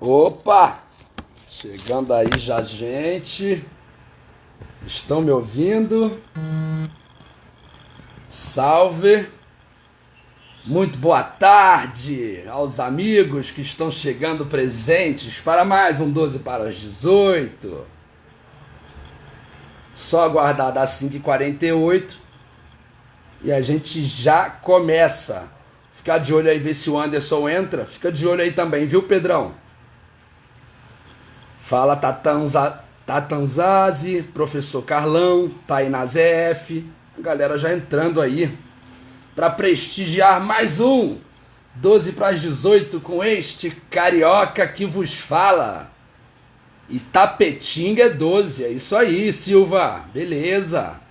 Opa! Chegando aí já, gente. Estão me ouvindo? Salve! Muito boa tarde aos amigos que estão chegando presentes para mais um 12 para as 18. Só aguardar das 5h48 e a gente já começa. Ficar de olho aí, ver se o Anderson entra. Fica de olho aí também, viu, Pedrão? Fala Tatanzazi, professor Carlão, Tainá ZF, a galera já entrando aí para prestigiar mais um 12 para as 18 com este carioca que vos fala. Itapetinga é 12, é isso aí, Silva, beleza.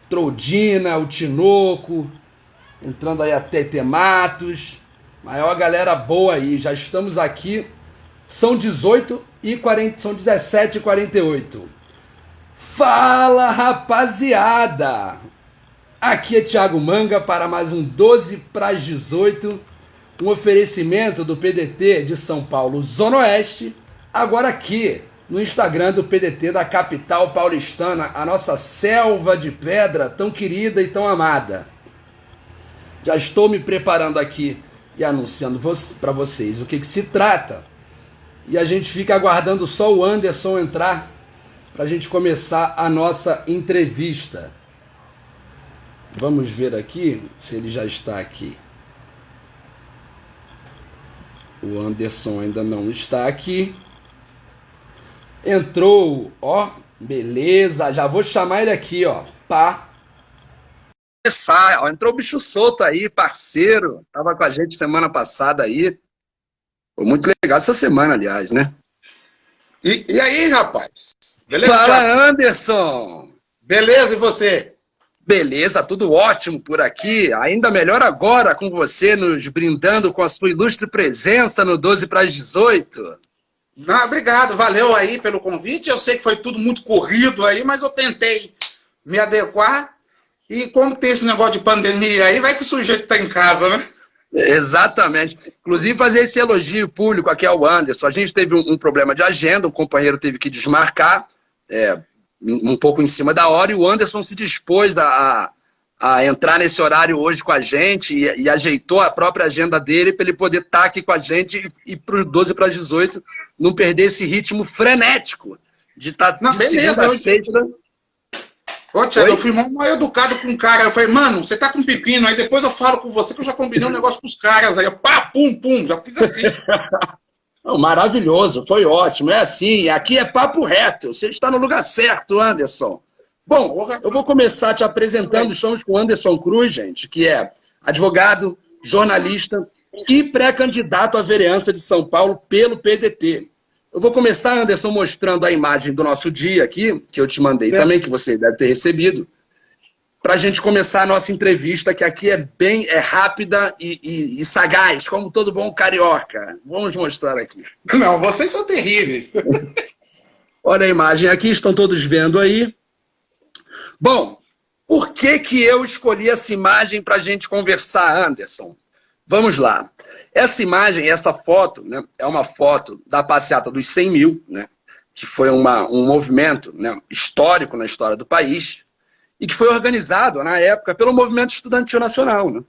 Troldina, o Tinoco, entrando aí a Tete Matos, maior galera boa aí, já estamos aqui. São 18h40, são 17h48. Fala, rapaziada! Aqui é Thiago Manga para mais um 12 para as 18. Um oferecimento do PDT de São Paulo, Zona Oeste. Agora aqui no Instagram do PDT da capital paulistana, a nossa selva de pedra tão querida e tão amada. Já estou me preparando aqui e anunciando para vocês o que se trata. E a gente fica aguardando só o Anderson entrar para a gente começar a nossa entrevista. Vamos ver aqui se ele já está aqui. O Anderson ainda não está aqui. Entrou, ó, beleza, já vou chamar ele aqui, ó. Pá. Ó, entrou o bicho solto aí, parceiro. Tava com a gente semana passada aí. Foi muito legal essa semana, aliás, né? E aí, rapaz? Beleza, Fala, Thiago? Anderson! Beleza, e você? Beleza, tudo ótimo por aqui. Ainda melhor agora com você nos brindando com a sua ilustre presença no 12 para as 18. Não, obrigado, valeu aí pelo convite. Eu sei que foi tudo muito corrido aí, mas eu tentei me adequar. E como tem esse negócio de pandemia aí, vai que o sujeito está em casa, né? Exatamente. Inclusive fazer esse elogio público aqui ao Anderson. A gente teve um problema de agenda, o companheiro teve que desmarcar, um pouco em cima da hora, e o Anderson se dispôs a entrar nesse horário hoje com a gente e ajeitou a própria agenda dele para ele poder estar aqui com a gente e para os 12 para as 18 não perder esse ritmo frenético de estar de segunda a sexta. Ô, Thiago, eu fui mal educado com um cara. Eu falei, mano, você tá com pepino, aí depois eu falo com você que eu já combinei um negócio com os caras aí. Eu, pá, pum, pum, já fiz assim. Maravilhoso, foi ótimo. É assim, aqui é papo reto. Você está no lugar certo, Anderson. Bom, eu vou começar te apresentando. Estamos com o Anderson Cruz, gente, que é advogado, jornalista e pré-candidato à vereança de São Paulo pelo PDT. Eu vou começar, Anderson, mostrando a imagem do nosso dia aqui, que eu te mandei também, que você deve ter recebido, para a gente começar a nossa entrevista, que aqui é rápida e sagaz, como todo bom carioca. Vamos mostrar aqui. Não, vocês são terríveis. Olha a imagem aqui, estão todos vendo aí. Bom, por que eu escolhi essa imagem para a gente conversar, Anderson? Vamos lá. Essa imagem, essa foto, né, é uma foto da passeata dos 100 mil, né, que foi um movimento, né, histórico na história do país e que foi organizado, na época, pelo Movimento Estudantil Nacional, né,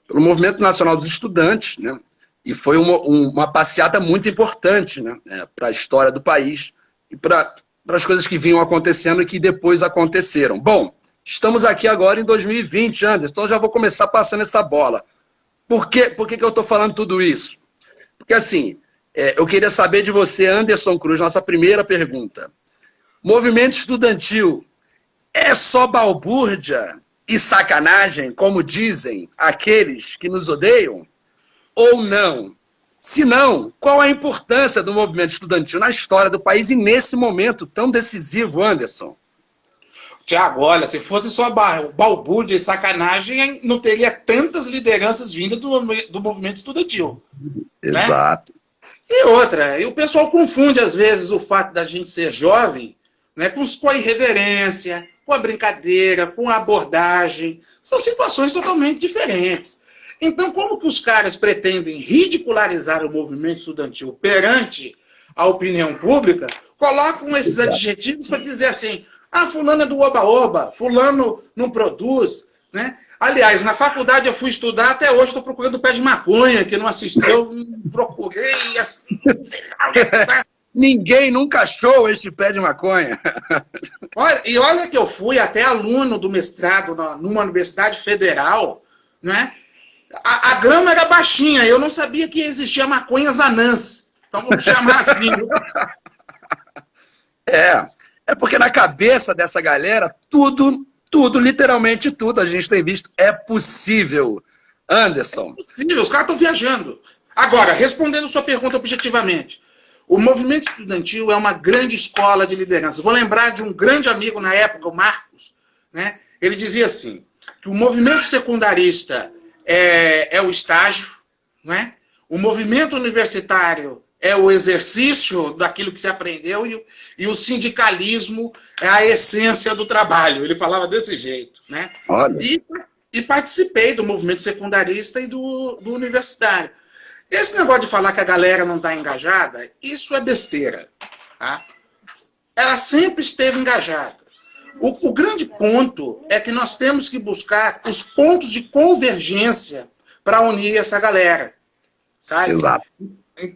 pelo Movimento Nacional dos Estudantes, né, e foi uma passeata muito importante, né, para a história do país e para as coisas que vinham acontecendo e que depois aconteceram. Bom, estamos aqui agora em 2020, Anderson, então já vou começar passando essa bola. Por que eu estou falando tudo isso? Porque, assim, eu queria saber de você, Anderson Cruz, nossa primeira pergunta. Movimento estudantil é só balbúrdia e sacanagem, como dizem aqueles que nos odeiam? Ou não? Se não, qual a importância do movimento estudantil na história do país e nesse momento tão decisivo, Anderson? Tiago, olha, se fosse só balbúrdia e sacanagem, não teria tantas lideranças vindas do movimento estudantil. Exato. Né? E outra, e o pessoal confunde às vezes o fato da gente ser jovem, né, com a irreverência, com a brincadeira, com a abordagem. São situações totalmente diferentes. Então, como que os caras pretendem ridicularizar o movimento estudantil perante a opinião pública, colocam esses adjetivos para dizer assim, ah, fulano é do oba-oba, fulano não produz, né? Aliás, na faculdade eu fui estudar, até hoje estou procurando o pé de maconha, que não assistiu, não procurei, sei lá, Ninguém nunca achou este pé de maconha. Olha que eu fui até aluno do mestrado numa universidade federal, né? A grama era baixinha, eu não sabia que existia maconhas anãs. Então vamos chamar assim. É porque na cabeça dessa galera, tudo, literalmente tudo, a gente tem visto, é possível. Anderson. Sim, os caras estão viajando. Agora, respondendo sua pergunta objetivamente, o movimento estudantil é uma grande escola de liderança. Vou lembrar de um grande amigo na época, o Marcos, né? Ele dizia assim, que o movimento secundarista é o estágio, né? O movimento universitário é o exercício daquilo que se aprendeu e o sindicalismo é a essência do trabalho. Ele falava desse jeito, né? Olha. E participei do movimento secundarista e do universitário. Esse negócio de falar que a galera não está engajada, isso é besteira. Tá? Ela sempre esteve engajada. O grande ponto é que nós temos que buscar os pontos de convergência para unir essa galera. Sabe? Exato.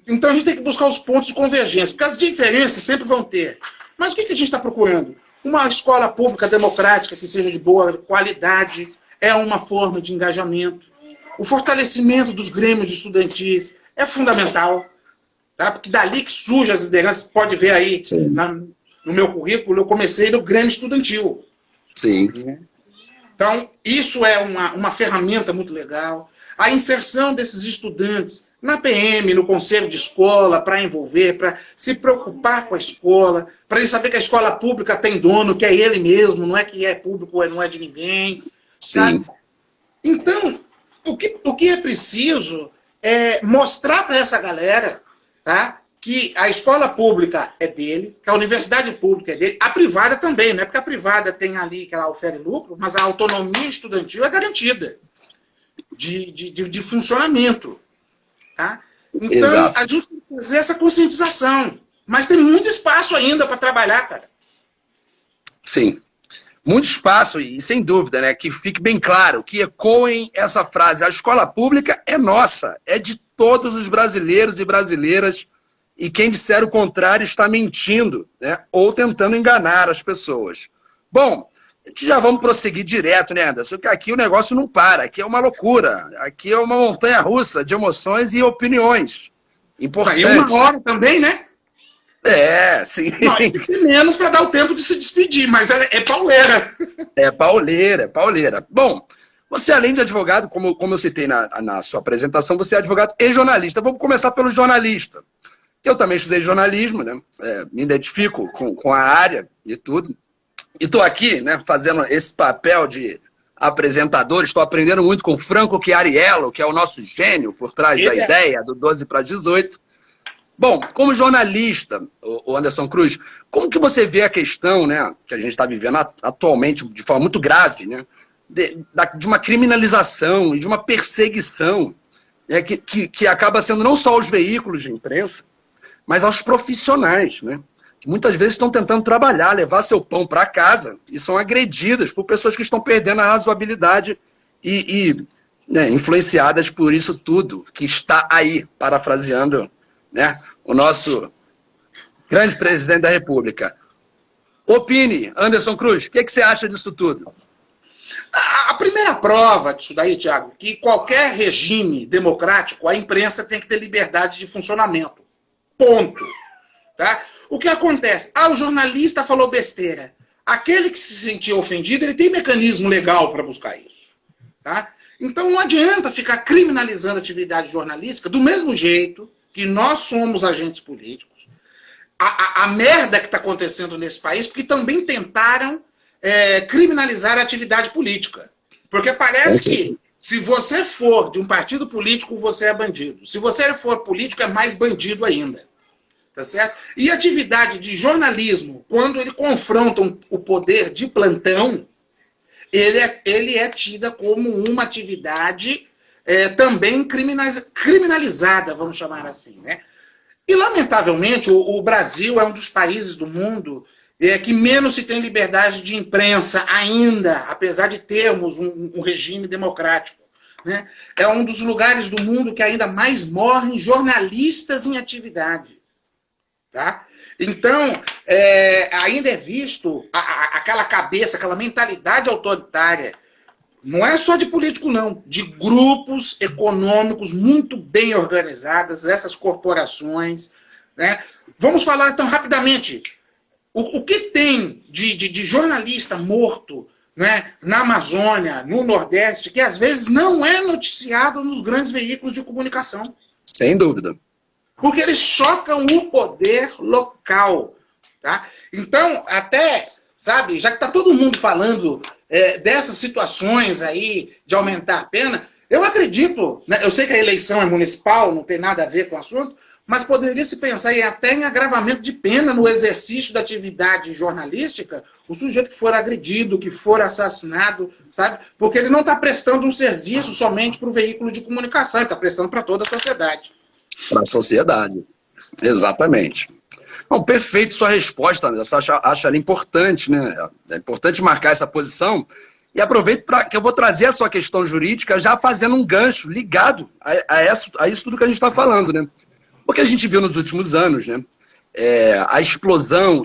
Então a gente tem que buscar os pontos de convergência, porque as diferenças sempre vão ter. Mas o que a gente está procurando? Uma escola pública democrática que seja de boa qualidade é uma forma de engajamento. O fortalecimento dos grêmios estudantis é fundamental, tá? Porque dali que surge as lideranças, pode ver aí no meu currículo, eu comecei no grêmio estudantil. Sim. Então, isso é uma ferramenta muito legal. A inserção desses estudantes na PM, no conselho de escola, para envolver, para se preocupar com a escola, para ele saber que a escola pública tem dono, que é ele mesmo, não é que é público, não é de ninguém. Sim. Tá? Então, o que é preciso é mostrar para essa galera, tá, que a escola pública é dele, que a universidade pública é dele, a privada também, né? Porque a privada tem ali que ela oferece lucro, mas a autonomia estudantil é garantida de funcionamento. Tá? Então, Exato. a gente tem que fazer essa conscientização. Mas tem muito espaço ainda para trabalhar, cara. Sim. Muito espaço, e sem dúvida, né? Que fique bem claro, que ecoem essa frase. A escola pública é nossa, é de todos os brasileiros e brasileiras, e quem disser o contrário está mentindo, né? Ou tentando enganar as pessoas. Bom, a gente já vamos prosseguir direto, né, Anderson? Porque aqui o negócio não para, aqui é uma loucura, aqui é uma montanha-russa de emoções e opiniões importantes. E uma hora também, né? Sim. Não, tem que ser menos para dar o tempo de se despedir, mas é pauleira. É pauleira. Bom, você além de advogado, como eu citei na sua apresentação, você é advogado e jornalista. Vamos começar pelo jornalista. Eu também estudei jornalismo, né? Me identifico com a área e tudo. E estou aqui, né, fazendo esse papel de apresentador. Estou aprendendo muito com Franco Chiariello, que é o nosso gênio por trás da ideia do 12 para 18. Bom, como jornalista, o Anderson Cruz, como que você vê a questão, né, que a gente está vivendo atualmente de forma muito grave, né, de uma criminalização e de uma perseguição, né, que acaba sendo não só aos veículos de imprensa, mas aos profissionais, né, que muitas vezes estão tentando trabalhar, levar seu pão para casa e são agredidas por pessoas que estão perdendo a razoabilidade né, influenciadas por isso tudo que está aí, parafraseando, né, o nosso grande presidente da República. Opine, Anderson Cruz, o que você acha disso tudo? A primeira prova disso daí, Tiago, que qualquer regime democrático, a imprensa tem que ter liberdade de funcionamento. Ponto. Tá? O que acontece? O jornalista falou besteira. Aquele que se sentiu ofendido, ele tem mecanismo legal para buscar isso. Tá? Então não adianta ficar criminalizando a atividade jornalística do mesmo jeito que nós somos agentes políticos. A merda que está acontecendo nesse país, porque também tentaram criminalizar a atividade política. Porque parece que se você for de um partido político, você é bandido. Se você for político, é mais bandido ainda. Tá certo? E a atividade de jornalismo, quando ele confronta o poder de plantão, ele é tida como uma atividade também criminalizada, vamos chamar assim, né? E, lamentavelmente, o Brasil é um dos países do mundo que menos se tem liberdade de imprensa ainda, apesar de termos um regime democrático. Né? É um dos lugares do mundo que ainda mais morrem jornalistas em atividade. Tá? Então, ainda é visto aquela cabeça, aquela mentalidade autoritária, não é só de político, não, de grupos econômicos muito bem organizadas, essas corporações. Né? Vamos falar, então, rapidamente, o que tem de jornalista morto, né, na Amazônia, no Nordeste, que às vezes não é noticiado nos grandes veículos de comunicação. Sem dúvida. Porque eles chocam o poder local. Tá? Então, até, sabe, já que está todo mundo falando dessas situações aí de aumentar a pena, eu acredito, né, eu sei que a eleição é municipal, não tem nada a ver com o assunto, mas poderia se pensar até em agravamento de pena no exercício da atividade jornalística, o sujeito que for agredido, que for assassinado, sabe? Porque ele não está prestando um serviço somente para o veículo de comunicação, ele está prestando para toda a sociedade. Para a sociedade, exatamente. Bom, perfeito sua resposta, Anderson. Acho ela importante, né? É importante marcar essa posição. E aproveito que eu vou trazer a sua questão jurídica já fazendo um gancho ligado a isso tudo que a gente está falando, né? Porque a gente viu nos últimos anos, né? A explosão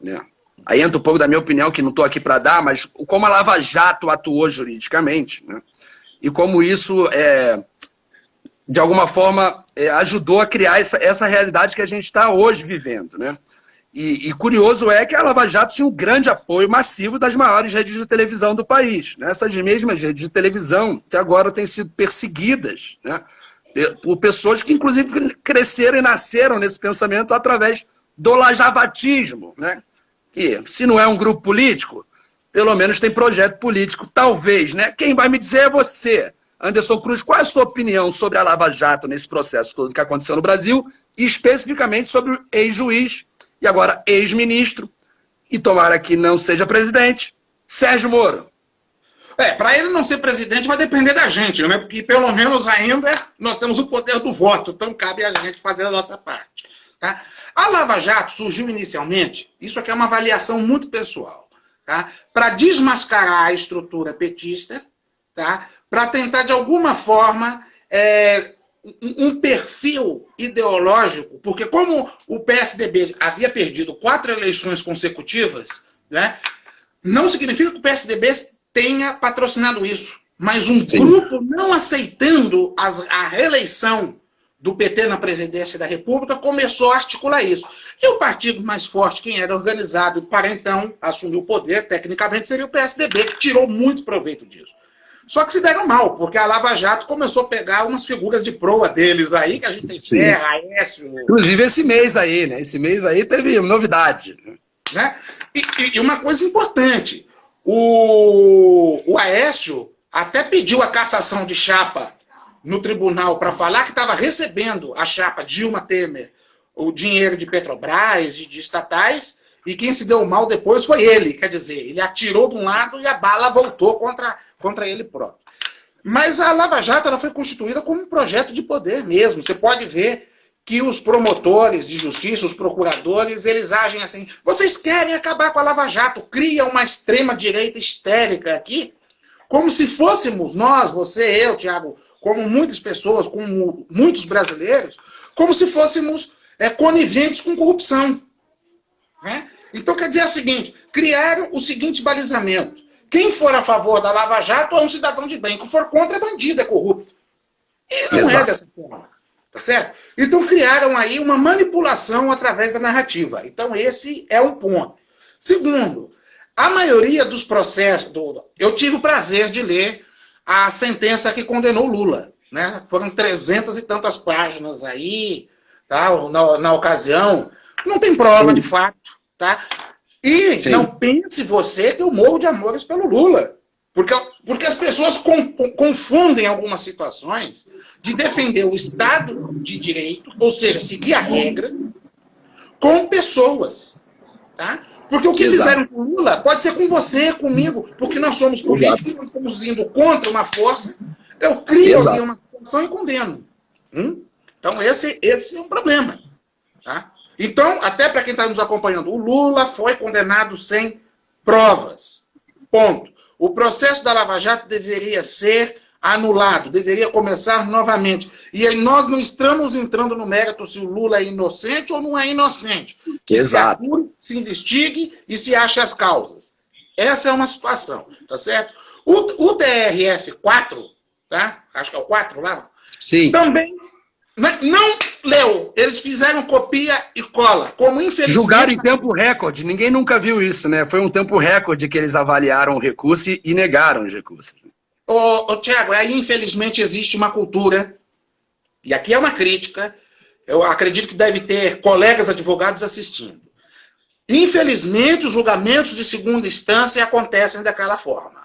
né, aí entra um pouco da minha opinião, que não estou aqui para dar, mas como a Lava Jato atuou juridicamente, né? E como isso, de alguma forma, ajudou a criar essa realidade que a gente está hoje vivendo, né? E curioso é que a Lava Jato tinha um grande apoio massivo das maiores redes de televisão do país, né? Essas mesmas redes de televisão que agora têm sido perseguidas, né? Por pessoas que, inclusive, cresceram e nasceram nesse pensamento através do lajavatismo, né? Que, se não é um grupo político, pelo menos tem projeto político, talvez, né? Quem vai me dizer é você, Anderson Cruz. Qual é a sua opinião sobre a Lava Jato nesse processo todo que aconteceu no Brasil, e especificamente sobre o ex-juiz e agora ex-ministro, e tomara que não seja presidente, Sérgio Moro? Para ele não ser presidente vai depender da gente, né? Porque pelo menos ainda nós temos o poder do voto, então cabe a gente fazer a nossa parte. Tá? A Lava Jato surgiu inicialmente, isso aqui é uma avaliação muito pessoal, tá? Para desmascarar a estrutura petista, tá? Para tentar de alguma forma um perfil ideológico, porque como o PSDB havia perdido 4 eleições consecutivas, né? Não significa que o PSDB tenha patrocinado isso, mas um grupo não aceitando a reeleição do PT na presidência da República começou a articular isso. E o partido mais forte, quem era organizado para então assumir o poder, tecnicamente, seria o PSDB, que tirou muito proveito disso. Só que se deram mal, porque a Lava Jato começou a pegar umas figuras de proa deles aí, que a gente tem Serra, Aécio... Inclusive esse mês aí, né? Esse mês aí teve novidade. Né? E uma coisa importante, o Aécio até pediu a cassação de chapa no tribunal para falar que estava recebendo a chapa Dilma Temer o dinheiro de Petrobras e de estatais, e quem se deu mal depois foi ele. Quer dizer, ele atirou de um lado e a bala voltou contra ele próprio. Mas a Lava Jato ela foi constituída como um projeto de poder mesmo. Você pode ver que os promotores de justiça, os procuradores, eles agem assim. Vocês querem acabar com a Lava Jato, cria uma extrema-direita histérica aqui, como se fôssemos nós, você, eu, Thiago, como muitas pessoas, como muitos brasileiros, como se fôssemos coniventes com corrupção. Né? Então quer dizer o seguinte, criaram o seguinte balizamento. Quem for a favor da Lava Jato é um cidadão de bem, quem for contra é bandido, é corrupto. E não é dessa forma. Tá certo? Então criaram aí uma manipulação através da narrativa. Então esse é um ponto. Segundo, a maioria dos processos... Eu tive o prazer de ler a sentença que condenou Lula. Né? Foram 300 e tantas páginas aí, tá? na ocasião. Não tem prova de fato. Tá? E não pense você que eu morro de amores pelo Lula. Porque as pessoas confundem algumas situações de defender o Estado de Direito, ou seja, seguir a regra, com pessoas. Tá? Porque o que fizeram com o Lula pode ser com você, comigo, porque nós somos políticos, nós estamos indo contra uma força, eu crio ali uma situação e condeno. Então esse é um problema. Tá? Então, até para quem está nos acompanhando, o Lula foi condenado sem provas. Ponto. O processo da Lava Jato deveria ser anulado, deveria começar novamente. E aí nós não estamos entrando no mérito se o Lula é inocente ou não é inocente. Que Exato. se apure, se investigue e se ache as causas. Essa é uma situação, tá certo? O TRF4, tá? Acho que é o 4 lá. Sim. Também não leu. Eles fizeram copia e cola. Como infelizmente... Julgaram em tempo recorde. Ninguém nunca viu isso, né? Foi um tempo recorde que eles avaliaram o recurso e negaram os recursos. Tiago, aí infelizmente existe uma cultura, e aqui é uma crítica, eu acredito que deve ter colegas advogados assistindo. Infelizmente, os julgamentos de segunda instância acontecem daquela forma.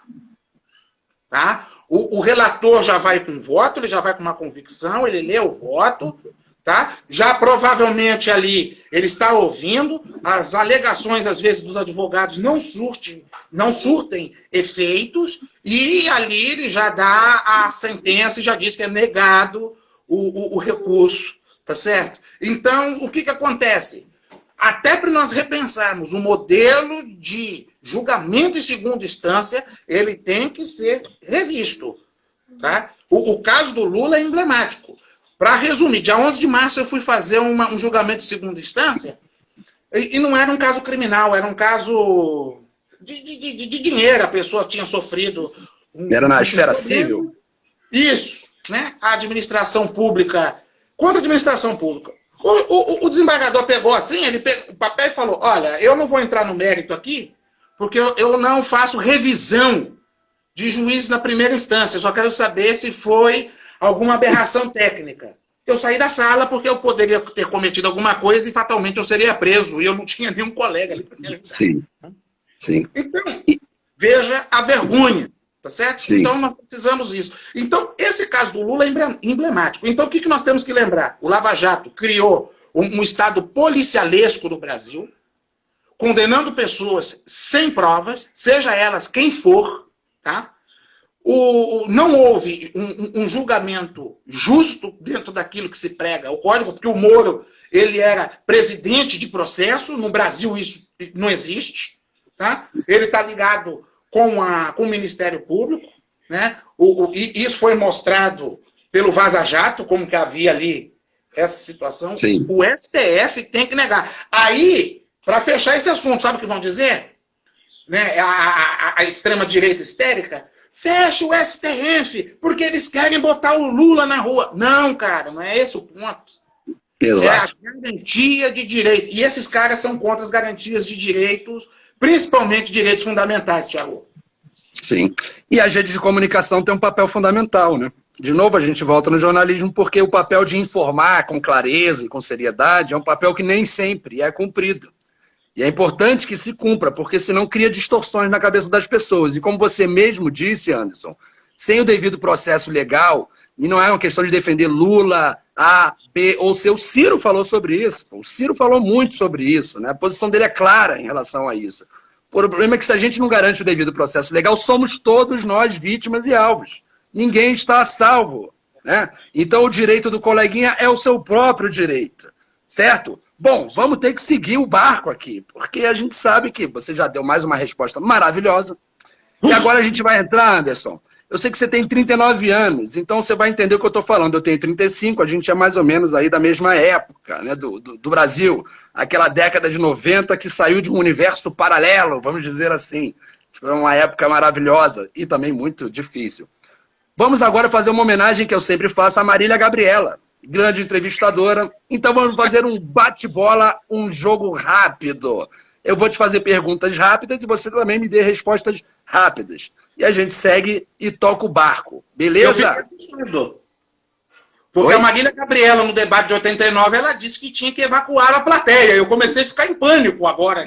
Tá? O relator já vai com voto, ele já vai com uma convicção, ele lê o voto, tá? Já provavelmente ali ele está ouvindo, as alegações, às vezes, dos advogados não surtem efeitos, e ali ele já dá a sentença e já diz que é negado o recurso, tá certo? Então, o que acontece? Até para nós repensarmos o modelo de julgamento em segunda instância, ele tem que ser revisto. Tá? O caso do Lula é emblemático. Para resumir, dia 11 de março eu fui fazer um julgamento de segunda instância e não era um caso criminal, era um caso de dinheiro. A pessoa tinha sofrido... Era na esfera civil? Isso. Né? A administração pública... Contra a administração pública. O desembargador pegou assim, o papel e falou, olha, eu não vou entrar no mérito aqui, porque eu não faço revisão de juízes na primeira instância. Eu só quero saber se foi alguma aberração técnica. Eu saí da sala porque eu poderia ter cometido alguma coisa e fatalmente eu seria preso. E eu não tinha nenhum colega ali para me ajudar. Sim. Sim. Então, veja a vergonha. Tá certo? Sim. Então, nós precisamos disso. Então, esse caso do Lula é emblemático. Então, o que nós temos que lembrar? O Lava Jato criou um Estado policialesco no Brasil, condenando pessoas sem provas, seja elas quem for, tá? Não houve um julgamento justo dentro daquilo que se prega o código, porque o Moro ele era presidente de processo, no Brasil isso não existe, tá? Ele está ligado com o Ministério Público, né? E isso foi mostrado pelo Vaza Jato, como que havia ali essa situação. Sim. O STF tem que negar. Aí, para fechar esse assunto, sabe o que vão dizer? Né? A extrema-direita histérica, fecha o STF, porque eles querem botar o Lula na rua. Não, cara, não é esse o ponto. Exato. É a garantia de direito. E esses caras são contra as garantias de direitos, principalmente direitos fundamentais, Thiago. Sim. E a rede de comunicação tem um papel fundamental, né? De novo, a gente volta no jornalismo porque o papel de informar com clareza e com seriedade é um papel que nem sempre é cumprido. E é importante que se cumpra, porque senão cria distorções na cabeça das pessoas. E como você mesmo disse, Anderson, sem o devido processo legal, e não é uma questão de defender Lula, A, B ou C, o Ciro falou sobre isso. O Ciro falou muito sobre isso, né? A posição dele é clara em relação a isso. O problema é que se a gente não garante o devido processo legal, somos todos nós vítimas e alvos. Ninguém está a salvo, né? Então o direito do coleguinha é o seu próprio direito, certo? Bom, vamos ter que seguir o barco aqui, porque a gente sabe que você já deu mais uma resposta maravilhosa. E agora a gente vai entrar, Anderson. Eu sei que você tem 39 anos, então você vai entender o que eu estou falando. Eu tenho 35, a gente é mais ou menos aí da mesma época, né, do Brasil. Aquela década de 90 que saiu de um universo paralelo, vamos dizer assim. Foi uma época maravilhosa e também muito difícil. Vamos agora fazer uma homenagem que eu sempre faço à Marília Gabriela, grande entrevistadora. Então vamos fazer um bate-bola, um jogo rápido. Eu vou te fazer perguntas rápidas e você também me dê respostas rápidas. E a gente segue e toca o barco. Beleza? Eu fiquei assustado. Porque a Marília Gabriela, no debate de 89, ela disse que tinha que evacuar a plateia. Eu comecei a ficar em pânico agora.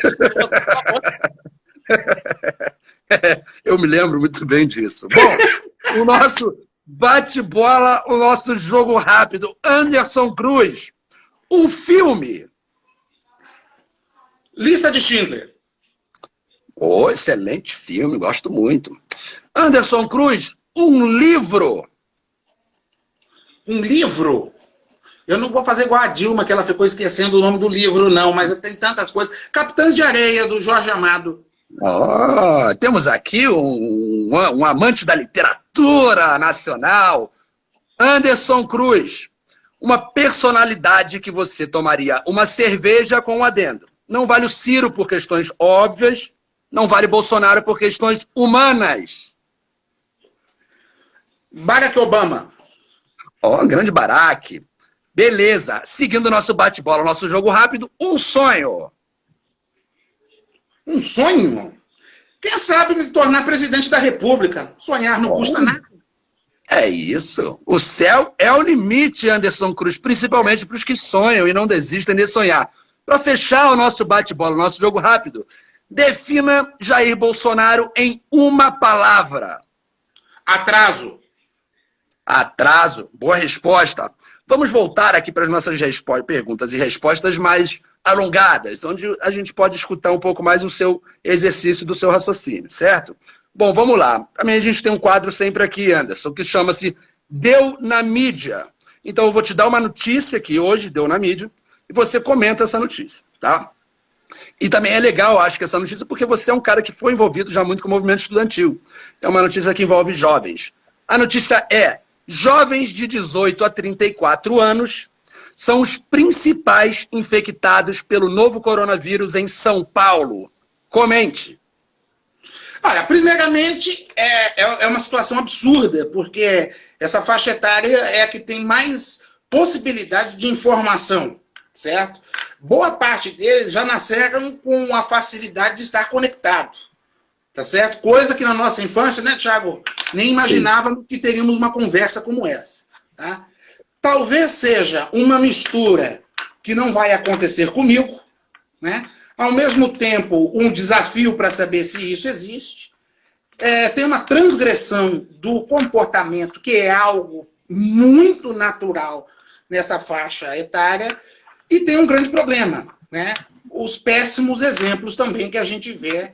Eu me lembro muito bem disso. Bom, o nosso bate-bola, o nosso jogo rápido. Anderson Cruz, um filme. Lista de Schindler. Oh, excelente filme, gosto muito. Anderson Cruz, um livro. Um livro? Eu não vou fazer igual a Dilma, que ela ficou esquecendo o nome do livro, não, mas tem tantas coisas. Capitães de Areia, do Jorge Amado. Oh, temos aqui um amante da literatura nacional, Anderson Cruz. Uma personalidade que você tomaria uma cerveja com um adendo. Não vale o Ciro por questões óbvias, não vale Bolsonaro por questões humanas. Barack Obama. Ó, grande Barack. Beleza. Seguindo o nosso bate-bola, nosso jogo rápido, um sonho. Um sonho? Quem sabe me tornar presidente da República? Sonhar não custa nada. É isso. O céu é o limite, Anderson Cruz, principalmente para os que sonham e não desistem de sonhar. Para fechar o nosso bate-bola, o nosso jogo rápido, defina Jair Bolsonaro em uma palavra. Atraso. Atraso. Boa resposta. Vamos voltar aqui para as nossas perguntas e respostas mais alongadas, onde a gente pode escutar um pouco mais o seu exercício do seu raciocínio, certo? Bom, vamos lá. Também a gente tem um quadro sempre aqui, Anderson, que chama-se Deu na Mídia. Então eu vou te dar uma notícia que hoje deu na mídia e você comenta essa notícia, tá? E também é legal, eu acho, que essa notícia, porque você é um cara que foi envolvido já muito com o movimento estudantil. É uma notícia que envolve jovens. A notícia é: jovens de 18 a 34 anos são os principais infectados pelo novo coronavírus em São Paulo. Comente. Olha, primeiramente, é uma situação absurda, porque essa faixa etária é a que tem mais possibilidade de informação, certo? Boa parte deles já nasceram com a facilidade de estar conectado, tá certo? Coisa que na nossa infância, né, Thiago, nem imaginávamos que teríamos uma conversa como essa, tá? Talvez seja uma mistura que não vai acontecer comigo, né? Ao mesmo tempo, um desafio para saber se isso existe. Tem uma transgressão do comportamento, que é algo muito natural nessa faixa etária, e tem um grande problema, né? Os péssimos exemplos também que a gente vê,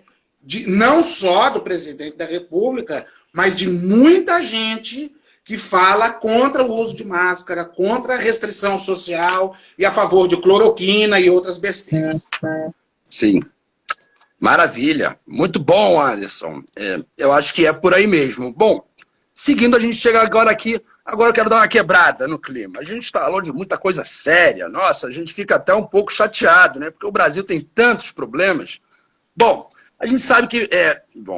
não só do presidente da República, mas de muita gente que fala contra o uso de máscara, contra a restrição social e a favor de cloroquina e outras besteiras. Sim. Maravilha. Muito bom, Anderson. Eu acho que é por aí mesmo. Bom, seguindo, a gente chega agora aqui. Agora eu quero dar uma quebrada no clima. A gente está falando de muita coisa séria. Nossa, a gente fica até um pouco chateado, né? Porque o Brasil tem tantos problemas. Bom, a gente sabe que...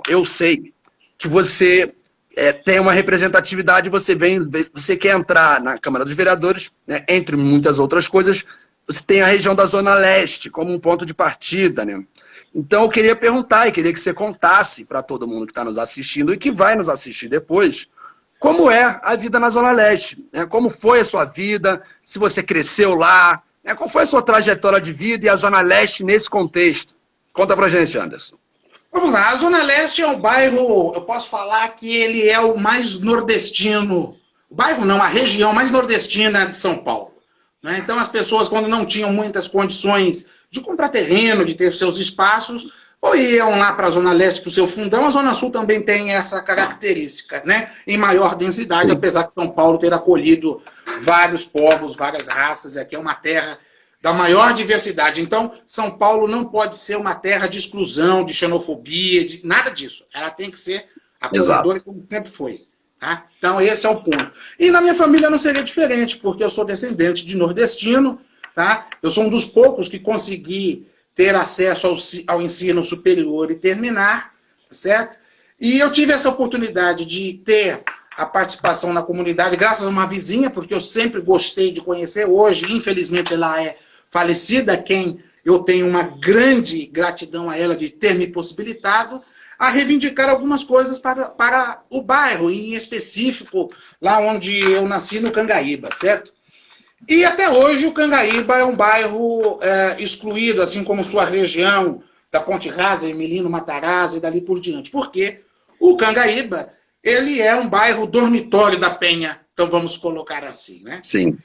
eu sei que você tem uma representatividade, você quer entrar na Câmara dos Vereadores, né? Entre muitas outras coisas, você tem a região da Zona Leste como um ponto de partida, né? Então eu queria perguntar e queria que você contasse para todo mundo que está nos assistindo e que vai nos assistir depois, como é a vida na Zona Leste, né? Como foi a sua vida, se você cresceu lá, né? Qual foi a sua trajetória de vida e a Zona Leste nesse contexto? Conta pra gente, Anderson. Vamos lá, a Zona Leste é um bairro, eu posso falar que ele é o mais nordestino, o bairro não, a região mais nordestina de São Paulo, né? Então as pessoas, quando não tinham muitas condições de comprar terreno, de ter seus espaços, ou iam lá para a Zona Leste, para o seu fundão. A Zona Sul também tem essa característica, né? Em maior densidade, apesar de São Paulo ter acolhido vários povos, várias raças, aqui é uma terra da maior diversidade. Então, São Paulo não pode ser uma terra de exclusão, de xenofobia, de nada disso. Ela tem que ser acolhedora, como sempre foi. Tá? Então, esse é o ponto. E na minha família não seria diferente, porque eu sou descendente de nordestino, tá? Eu sou um dos poucos que consegui ter acesso ao ensino superior e terminar, certo? E eu tive essa oportunidade de ter a participação na comunidade, graças a uma vizinha, porque eu sempre gostei de conhecer. Hoje, infelizmente, ela é falecida, quem eu tenho uma grande gratidão a ela de ter me possibilitado a reivindicar algumas coisas para o bairro, em específico, lá onde eu nasci, no Cangaíba, certo? E até hoje o Cangaíba é um bairro excluído, assim como sua região da Ponte Rasa, Emilino, Matarazzo e dali por diante. Porque o Cangaíba, ele é um bairro dormitório da Penha, então vamos colocar assim, né? Sim.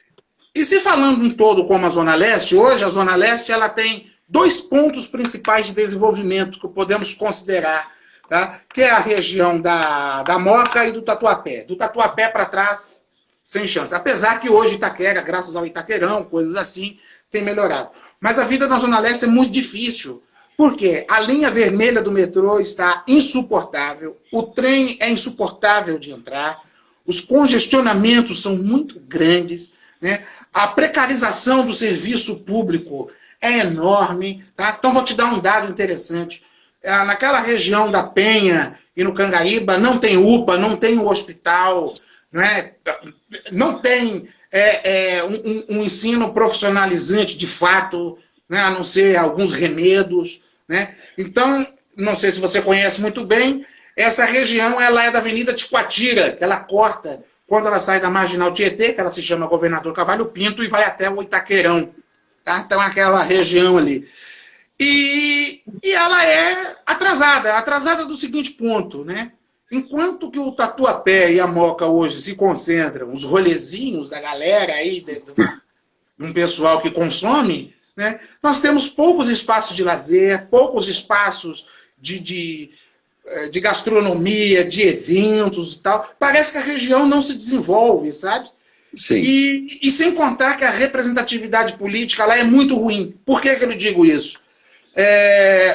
E se falando em todo como a Zona Leste, hoje a Zona Leste ela tem 2 pontos principais de desenvolvimento que podemos considerar, tá? Que é a região da Moca e do Tatuapé. Do Tatuapé para trás, sem chance. Apesar que hoje Itaquera, graças ao Itaquerão, coisas assim, tem melhorado. Mas a vida na Zona Leste é muito difícil. Por quê? A linha vermelha do metrô está insuportável, o trem é insuportável de entrar, os congestionamentos são muito grandes, né? A precarização do serviço público é enorme. Tá? Então, vou te dar um dado interessante. Naquela região da Penha e no Cangaíba, não tem UPA, não tem um hospital, né? Não tem um ensino profissionalizante de fato, né? A não ser alguns remedos. Né? Então, não sei se você conhece muito bem, essa região ela é da Avenida Ticoatira, que ela corta quando ela sai da Marginal Tietê, que ela se chama Governador Cavalho Pinto, e vai até o Itaquerão. Tá? Então, aquela região ali. E ela é atrasada do seguinte ponto, né? Enquanto que o Tatuapé e a Moca hoje se concentram, os rolezinhos da galera aí, de um pessoal que consome, né? Nós temos poucos espaços de lazer, poucos espaços de gastronomia, de eventos e tal. Parece que a região não se desenvolve, sabe? Sim. E sem contar que a representatividade política lá é muito ruim. Por que eu digo isso?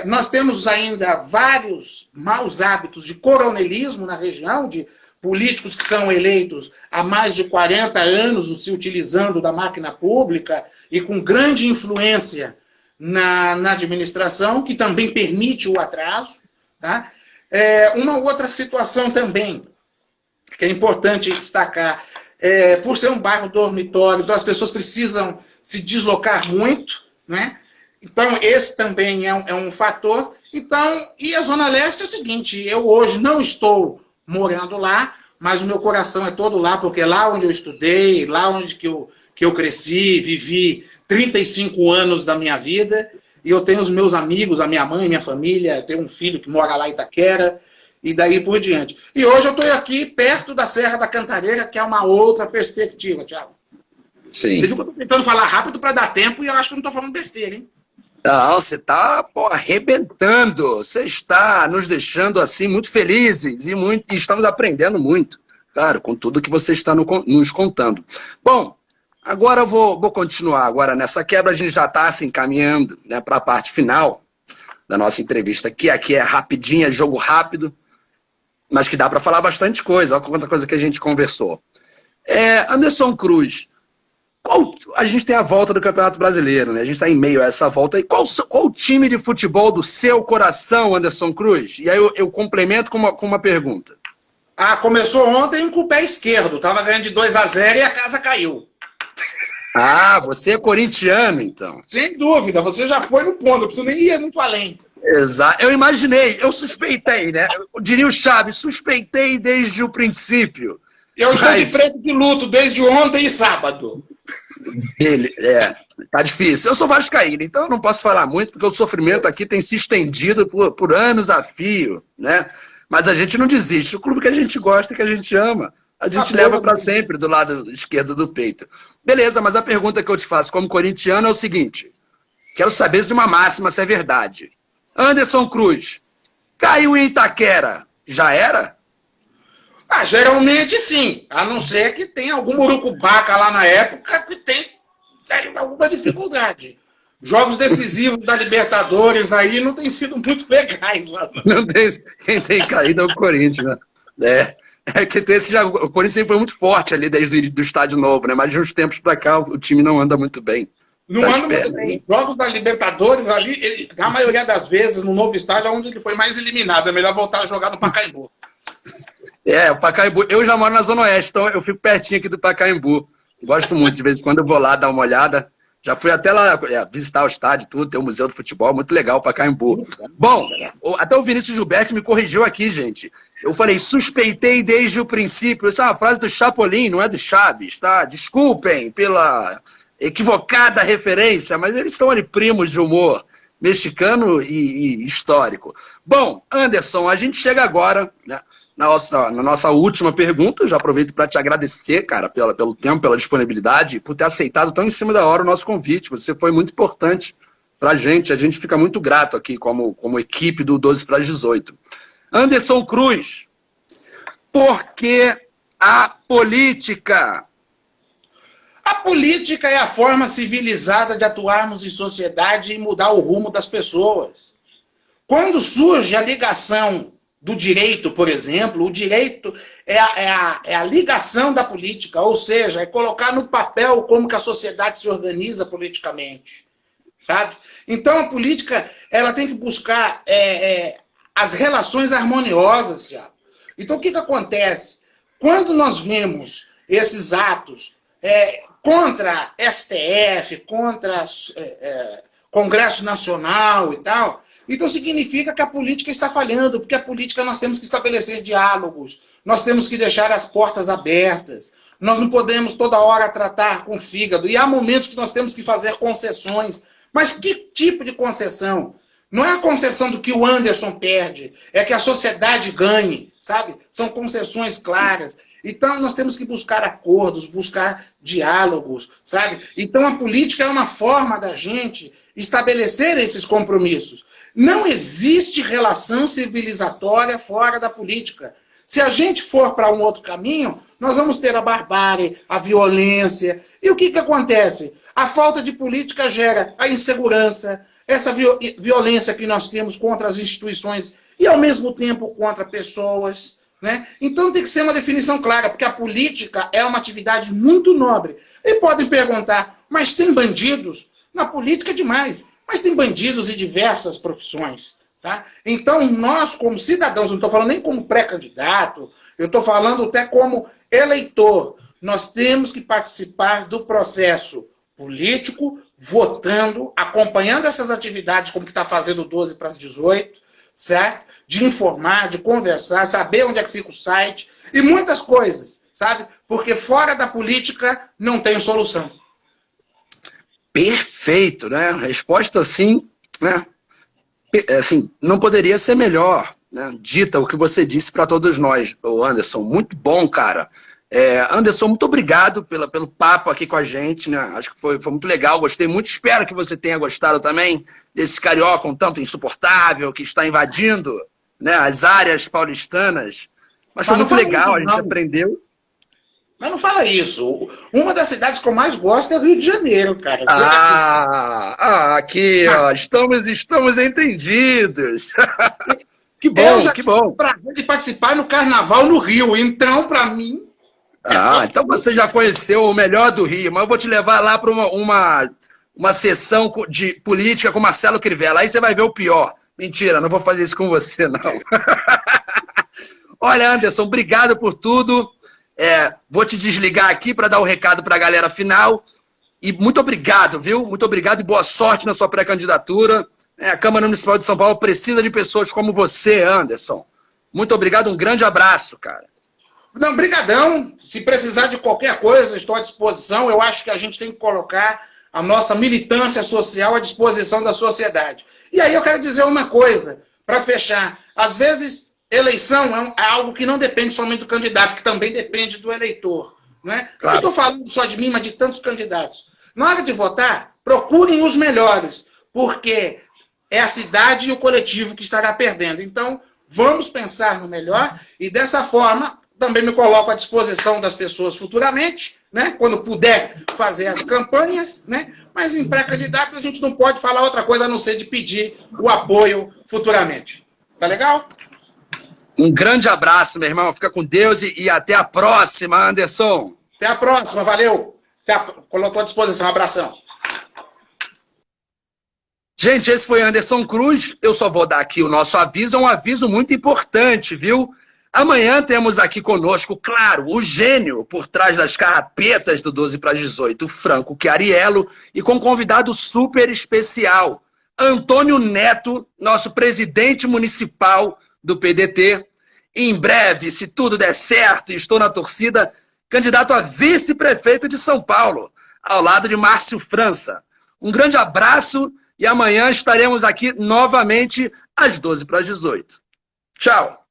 Nós temos ainda vários maus hábitos de coronelismo na região, de políticos que são eleitos há mais de 40 anos, se utilizando da máquina pública e com grande influência na administração, que também permite o atraso. Tá? Uma outra situação também, que é importante destacar, por ser um bairro dormitório, então as pessoas precisam se deslocar muito, né? Então, esse também é um fator. Então, e a Zona Leste é o seguinte, eu hoje não estou morando lá, mas o meu coração é todo lá, porque é lá onde eu estudei, lá onde que eu cresci, vivi 35 anos da minha vida, e eu tenho os meus amigos, a minha mãe, minha família, tenho um filho que mora lá em Itaquera, e daí por diante. E hoje eu estou aqui perto da Serra da Cantareira, que é uma outra perspectiva, Thiago. Sim. Você viu que eu estou tentando falar rápido para dar tempo, e eu acho que eu não estou falando besteira, hein? Não, você está arrebentando. Você está nos deixando assim muito felizes e estamos aprendendo muito, claro, com tudo que você está nos contando. Bom, agora eu vou continuar. Agora, nessa quebra, a gente já está se encaminhando, né, para a parte final da nossa entrevista, que aqui é rapidinha, jogo rápido, mas que dá para falar bastante coisa. Olha quanta coisa que a gente conversou. Anderson Cruz. A gente tem a volta do Campeonato Brasileiro, né? A gente está em meio a essa volta. E qual o time de futebol do seu coração, Anderson Cruz? E aí eu complemento com uma pergunta. Começou ontem com o pé esquerdo. Estava ganhando de 2-0 e a casa caiu. Você é corintiano, então. Sem dúvida, você já foi no ponto. Eu preciso nem ir muito além. Exato. Eu imaginei, eu suspeitei, né? Eu diria o Chaves, suspeitei desde o princípio. Eu estou de frente de luto desde ontem e sábado. Tá difícil. Eu sou vascaíno, então eu não posso falar muito, porque o sofrimento aqui tem se estendido por anos a fio, né? Mas a gente não desiste. O clube que a gente gosta e que a gente ama, a gente leva para sempre do lado esquerdo do peito. Beleza, mas a pergunta que eu te faço como corintiano é o seguinte. Quero saber se uma máxima se é verdade. Anderson Cruz, caiu em Itaquera, já era? Geralmente sim, a não ser que tenha algum urucubaca lá na época que tem alguma dificuldade. Jogos decisivos da Libertadores aí não tem sido muito legais lá. Não tem, quem tem caído é o Corinthians, né? Que o Corinthians sempre foi muito forte ali desde o estádio novo, né? Mas de uns tempos para cá o time não anda muito bem. Não anda muito bem. Jogos da Libertadores ali, na maioria das vezes, no novo estádio, é onde ele foi mais eliminado. É melhor voltar a jogar no Pacaembu. O Pacaembu. Eu já moro na Zona Oeste, então eu fico pertinho aqui do Pacaembu. Gosto muito, de vez em quando eu vou lá dar uma olhada. Já fui até lá visitar o estádio, tudo, tem o Museu do Futebol, muito legal o Pacaembu. Bom, até o Vinícius Gilberto me corrigiu aqui, gente. Eu falei, suspeitei desde o princípio. Essa é uma frase do Chapolin, não é do Chaves, tá? Desculpem pela equivocada referência, mas eles são ali primos de humor mexicano e histórico. Bom, Anderson, a gente chega agora, né, na nossa última pergunta. Eu já aproveito para te agradecer, cara, pelo tempo, pela disponibilidade, por ter aceitado tão em cima da hora o nosso convite. Você foi muito importante para a gente fica muito grato aqui como equipe do 12 para as 18. Anderson Cruz, por que a política? A política é a forma civilizada de atuarmos em sociedade e mudar o rumo das pessoas. Quando surge a ligação do direito, por exemplo, o direito é a ligação da política, ou seja, é colocar no papel como que a sociedade se organiza politicamente, sabe? Então a política ela tem que buscar as relações harmoniosas, Thiago. Então o que acontece? Quando nós vemos esses atos contra STF, contra Congresso Nacional e tal, então significa que a política está falhando, porque a política nós temos que estabelecer diálogos, nós temos que deixar as portas abertas, nós não podemos toda hora tratar com fígado, e há momentos que nós temos que fazer concessões. Mas que tipo de concessão? Não é a concessão do que o Anderson perde, é que a sociedade ganhe, sabe? São concessões claras. Então, nós temos que buscar acordos, buscar diálogos, sabe? Então, a política é uma forma da gente estabelecer esses compromissos. Não existe relação civilizatória fora da política. Se a gente for para um outro caminho, nós vamos ter a barbárie, a violência. E o que acontece? A falta de política gera a insegurança, essa violência que nós temos contra as instituições e, ao mesmo tempo, contra pessoas. Né? Então tem que ser uma definição clara, porque a política é uma atividade muito nobre. E podem perguntar, mas tem bandidos? Na política é demais, mas tem bandidos em diversas profissões. Tá? Então nós, como cidadãos, não estou falando nem como pré-candidato, eu estou falando até como eleitor, nós temos que participar do processo político, votando, acompanhando essas atividades, como que está fazendo 12 para as 18, certo? De informar, de conversar, saber onde é que fica o site e muitas coisas, sabe? Porque fora da política não tem solução. Perfeito, né? Resposta assim, né? Assim, não poderia ser melhor, né? Dita o que você disse para todos nós, o Anderson. Muito bom, cara. Anderson, muito obrigado pelo papo aqui com a gente, né? Acho que foi muito legal, gostei muito. Espero que você tenha gostado também desse carioca um tanto insuportável que está invadindo, né, as áreas paulistanas. Mas foi muito legal, a gente aprendeu. Mas não fala isso. Uma das cidades que eu mais gosto é o Rio de Janeiro, cara. Aqui, ó, estamos entendidos. Que bom, eu já que bom. tive o prazer de participar no Carnaval no Rio, então, para mim... então você já conheceu o melhor do Rio, mas eu vou te levar lá para uma sessão de política com Marcelo Crivella. Aí você vai ver o pior. Mentira, não vou fazer isso com você, não. Olha, Anderson, obrigado por tudo. Vou te desligar aqui para dar o recado para a galera final. E muito obrigado, viu? Muito obrigado e boa sorte na sua pré-candidatura. A Câmara Municipal de São Paulo precisa de pessoas como você, Anderson. Muito obrigado, um grande abraço, cara. Não, brigadão. Se precisar de qualquer coisa, estou à disposição. Eu acho que a gente tem que colocar a nossa militância social à disposição da sociedade. E aí eu quero dizer uma coisa, para fechar. Às vezes, eleição é algo que não depende somente do candidato, que também depende do eleitor. Não é? Claro. Não estou falando só de mim, mas de tantos candidatos. Na hora de votar, procurem os melhores, porque é a cidade e o coletivo que estará perdendo. Então, vamos pensar no melhor e, dessa forma... Também me coloco à disposição das pessoas futuramente, né? Quando puder fazer as campanhas, né? Mas em pré-candidatos a gente não pode falar outra coisa a não ser de pedir o apoio futuramente. Tá legal? Um grande abraço, meu irmão. Fica com Deus e até a próxima, Anderson. Até a próxima, valeu. Colocou à disposição, abração. Gente, esse foi Anderson Cruz. Eu só vou dar aqui o nosso aviso, é um aviso muito importante, viu? Amanhã temos aqui conosco, claro, o gênio por trás das carrapetas do 12 para 18, Franco Chiariello, e com um convidado super especial, Antônio Neto, nosso presidente municipal do PDT. E em breve, se tudo der certo e estou na torcida, candidato a vice-prefeito de São Paulo, ao lado de Márcio França. Um grande abraço e amanhã estaremos aqui novamente às 12 para 18. Tchau!